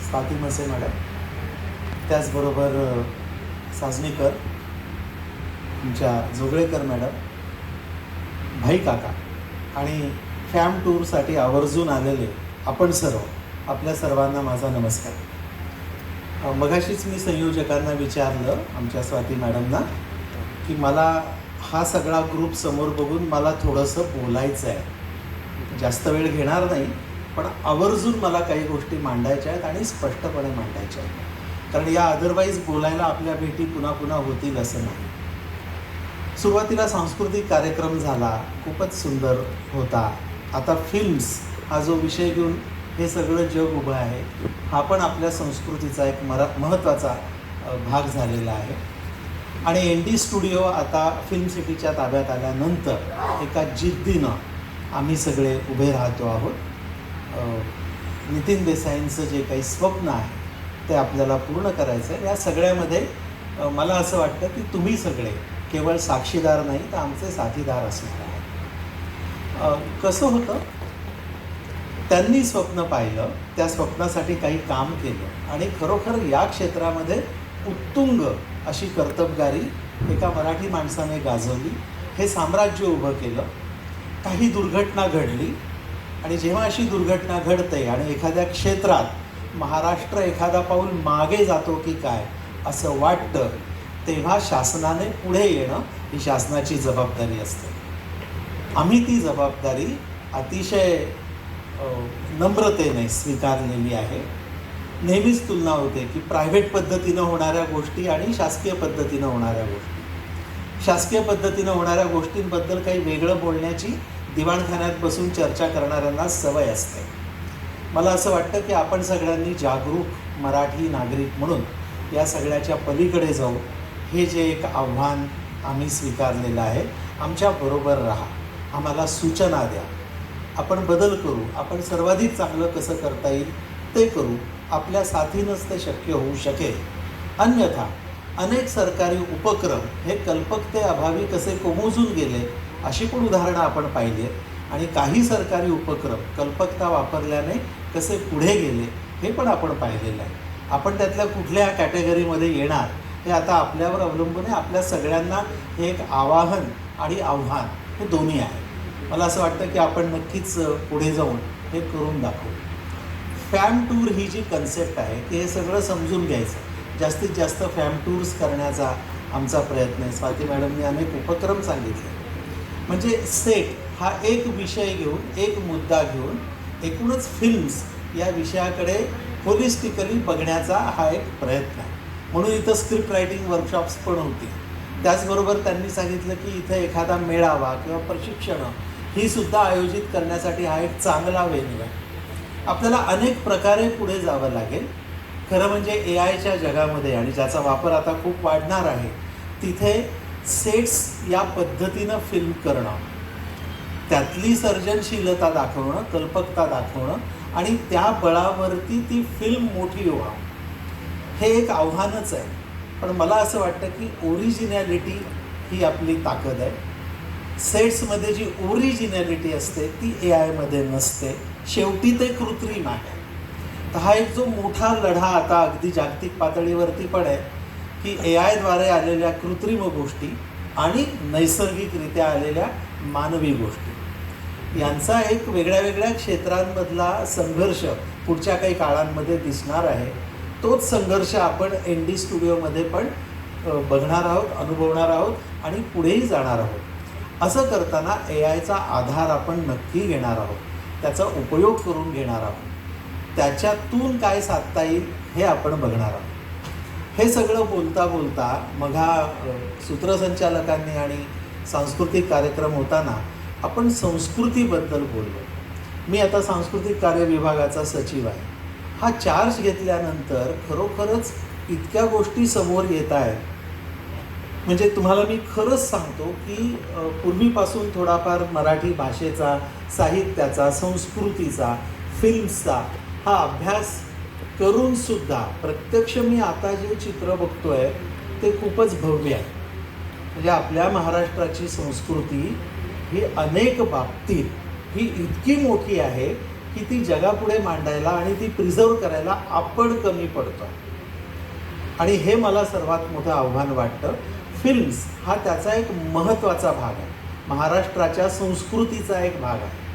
स्वाती मसे मॅडम, त्याचबरोबर साजनीकर, तुमच्या जोगळेकर मॅडम, भाई काका आणि फॅम टूरसाठी आवर्जून आलेले आपण सर्व, आपल्या सर्वांना माझा नमस्कार. मगाशीच मी संयोजकांना विचारलं, आमच्या स्वाती मॅडमना, की मला हा सगळा ग्रुप समोर बघून मला थोडंसं बोलायचं आहे. जास्त वेळ घेणार नाही, पण आवर्जून मला काही गोष्टी मांडायच्या आहेत आणि स्पष्टपणे मांडायच्या आहेत, कारण या अदरवाईज बोलायला आपल्या भेटी पुन्हा पुन्हा होतील असं नाही. सुरुवातीला सांस्कृतिक कार्यक्रम झाला, खूपच सुंदर होता. आता फिल्म्स हा जो विषय घेऊन हे सगळं जग उभं आहे, हा पण आपल्या संस्कृतीचा एक महत्त्वाचा भाग झालेला आहे. आणि ND स्टुडिओ आता फिल्म सिटीच्या ताब्यात आल्यानंतर एका जिद्दीनं आम्ही सगळे उभे राहतो आहोत. नितीन देसाईंचं जे काही स्वप्न आहे ते आपल्याला पूर्ण करायचं आहे. या सगळ्यामध्ये मला असं वाटतं की तुम्ही सगळे केवळ साक्षीदार नाही तर आमचे साथीदार असणार आहेत. कसं होतं, त्यांनी स्वप्न पाहिलं, त्या स्वप्नासाठी काही काम केलं आणि खरोखर या क्षेत्रामध्ये उत्तुंग अशी कर्तबगारी एका मराठी माणसाने गाजवली. हे साम्राज्य उभं केलं. काही दुर्घटना घडली आणि जेव्हा अशी दुर्घटना घडते आणि एखाद्या क्षेत्रात महाराष्ट्र एखादा पाऊल मागे जातो की काय असं वाटतं, तेव्हा शासनाने पुढे येणं ही शासनाची जबाबदारी असते. आम्ही ती जबाबदारी अतिशय नम्रतेने स्वीकारलेली आहे. नेहमीच तुलना होते की प्रायव्हेट पद्धतीनं होणाऱ्या गोष्टी आणि शासकीय पद्धतीनं होणाऱ्या गोष्टी. शासकीय पद्धतीनं होणाऱ्या गोष्टींबद्दल काही वेगळं बोलण्याची दिवाणखान्यात बसून चर्चा करणाऱ्यांना सवय असते. मला असं वाटतं की आपण सगळ्यांनी जागरूक मराठी नागरिक म्हणून या सगळ्याच्या पलीकडे जाऊ. हे जे एक आव्हान आम्ही स्वीकारलेलं आहे, आमच्याबरोबर राहा, आम्हाला सूचना द्या, आपण बदल करू, आपण सर्वाधिक चांगलं कसं करता येईल ते करू. आपल्या साथीनंच ते शक्य होऊ शकेल. अन्यथा अनेक सरकारी उपक्रम हे कल्पकतेअभावी कसे कोमेजून गेले अशी पण उदाहरणं आपण पाहिली आहेत आणि काही सरकारी उपक्रम कल्पकता वापरल्याने कसे पुढे गेले हे पण आपण पाहिलेलं आहे. आपण त्यातल्या कुठल्या कॅटेगरीमध्ये येणार हे आता आपल्यावर अवलंबून आहे. आपल्या सगळ्यांना हे एक आवाहन आणि आव्हान हे दोन्ही आहे. मला असं वाटतं की आपण नक्कीच पुढे जाऊन हे करून दाखवू. फॅम टूर ही जी कन्सेप्ट आहे की हे सगळं समजून घ्यायचं, जास्तीत जास्त फॅम टूर्स करण्याचा आमचा प्रयत्न आहे. स्वाती मॅडमनी अनेक उपक्रम सांगितले. म्हणजे सेट हा एक विषय घेऊन, एक मुद्दा घेऊन एकूणच फिल्म्स या विषयाकडे होलिस्टिकली बघण्याचा हा एक प्रयत्न आहे. म्हणून इथं स्क्रिप्ट रायटिंग वर्कशॉप्स पण होती. त्याचबरोबर त्यांनी सांगितलं की इथं एखादा मेळावा किंवा प्रशिक्षणं ही सुद्धा आयोजित करण्यासाठी हा एक चांगला वेन्यू आहे. आपल्याला अनेक प्रकारे पुढे जावं लागेल. खरं म्हणजे AIच्या जगामध्ये आणि ज्याचा वापर आता खूप वाढणार आहे, तिथे सेट्स या पद्धतीनं फिल्म करणं, त्यातली सर्जनशीलता दाखवणं, कल्पकता दाखवणं आणि त्या बळावरती ती फिल्म मोठी व्हावं, हे एक आव्हानच आहे. पण मला असं वाटतं की ओरिजिनॅलिटी ही आपली ताकद आहे. सेट्समध्ये जी ओरिजिनॅलिटी असते ती AIमध्ये नसते. शेवटी ते कृत्रिम आहे. तर हा एक जो मोठा लढा आता अगदी जागतिक पातळीवरती पण आहे की AIद्वारे आलेल्या कृत्रिम गोष्टी आणि नैसर्गिकरित्या आलेल्या मानवी गोष्टी यांचा एक वेगळ्या वेगळ्या क्षेत्रांमधला संघर्ष पुढच्या काही काळांमध्ये दिसणार आहे. तोच संघर्ष आपण ND स्टुडिओमध्ये पण बघणार आहोत, अनुभवणार आहोत आणि पुढेही जाणार आहोत. असं करताना AIचा आधार आपण नक्की घेणार आहोत, त्याचा उपयोग करून घेणार आहोत, त्याच्यातून काय साधता येईल हे आपण बघणार आहोत. हे सगळं बोलता बोलता मग सूत्रसंचालकांनी आणि सांस्कृतिक कार्यक्रम होताना आपण संस्कृतीबद्दल बोललो. मी आता सांस्कृतिक कार्य विभागाचा सचिव आहे. हा चार्ज घेतल्यानंतर खरोखरच इतक्या गोष्टी समोर येत आहेत. म्हणजे तुम्हाला मी खरंच सांगतो की पूर्वीपासून थोडाफार मराठी भाषेचा, साहित्याचा, संस्कृतीचा, फिल्म्सचा हा अभ्यास करूनसुद्धा प्रत्यक्ष मी आता जे चित्र बघतो आहे ते खूपच भव्य आहे. म्हणजे आपल्या महाराष्ट्राची संस्कृती ही अनेक बाबतीत ही इतकी मोठी आहे की ती जगापुढे मांडायला आणि ती प्रिझर्व करायला आपण कमी पडतो. आणि हे मला सर्वात मोठं आव्हान वाटतं. फिल्म्स हा त्याचा एक महत्त्वाचा भाग आहे, महाराष्ट्राच्या संस्कृतीचा एक भाग आहे.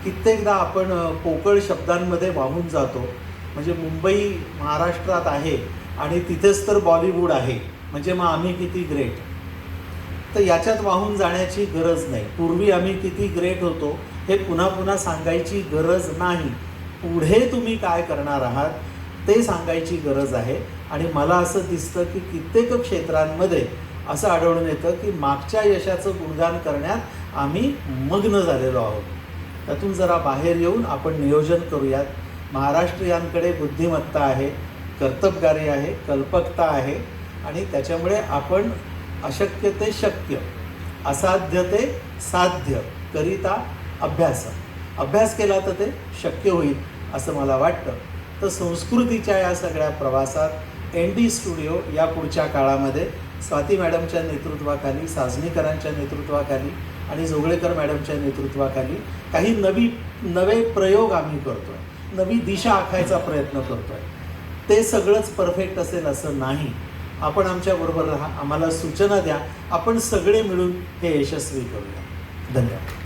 कित्येकदा आपण पोकळ शब्दांमध्ये वाहून जातो, म्हणजे मुंबई महाराष्ट्रात आहे आणि तिथेच तर बॉलिवूड आहे, म्हणजे मग आम्ही किती ग्रेट. तर याच्यात वाहून जाण्याची गरज नाही. पूर्वी आम्ही किती ग्रेट होतो हे पुन्हा पुन्हा सांगायची गरज नाही. पुढे तुम्ही काय करणार आहात ते सांगायची गरज आहे. आणि मला असं दिसतं की कित्येक क्षेत्रांमध्ये असं आढळून येतं की मागच्या यशाचं गुणगान करण्यात आम्ही मग्न झालेलो आहोत. त्यातून जरा बाहेर येऊन आपण नियोजन करूयात. महाराष्ट्रीयांकडे बुद्धिमत्ता आहे, कर्तबगारी आहे, कल्पकता आहे आणि त्याच्यामुळे आपण अशक्य ते शक्य, असाध्य ते साध्य करिता अभ्यास केला तर ते शक्य होईल असं मला वाटतं. तर संस्कृतीच्या या सगळ्या प्रवासात ND स्टुडिओ या पुढच्या काळामध्ये स्वाती मॅडमच्या नेतृत्वाखाली, साजनीकरांच्या नेतृत्वाखाली आणि जोगळेकर मॅडमच्या नेतृत्वाखाली काही नवे प्रयोग आम्ही करतो आहे, नवी दिशा आखायचा प्रयत्न करतो आहे. ते सगळंच परफेक्ट असेल असं नाही. आपण आमच्याबरोबर राहा, आम्हाला सूचना द्या, आपण सगळे मिळून हे यशस्वी करूया. धन्यवाद.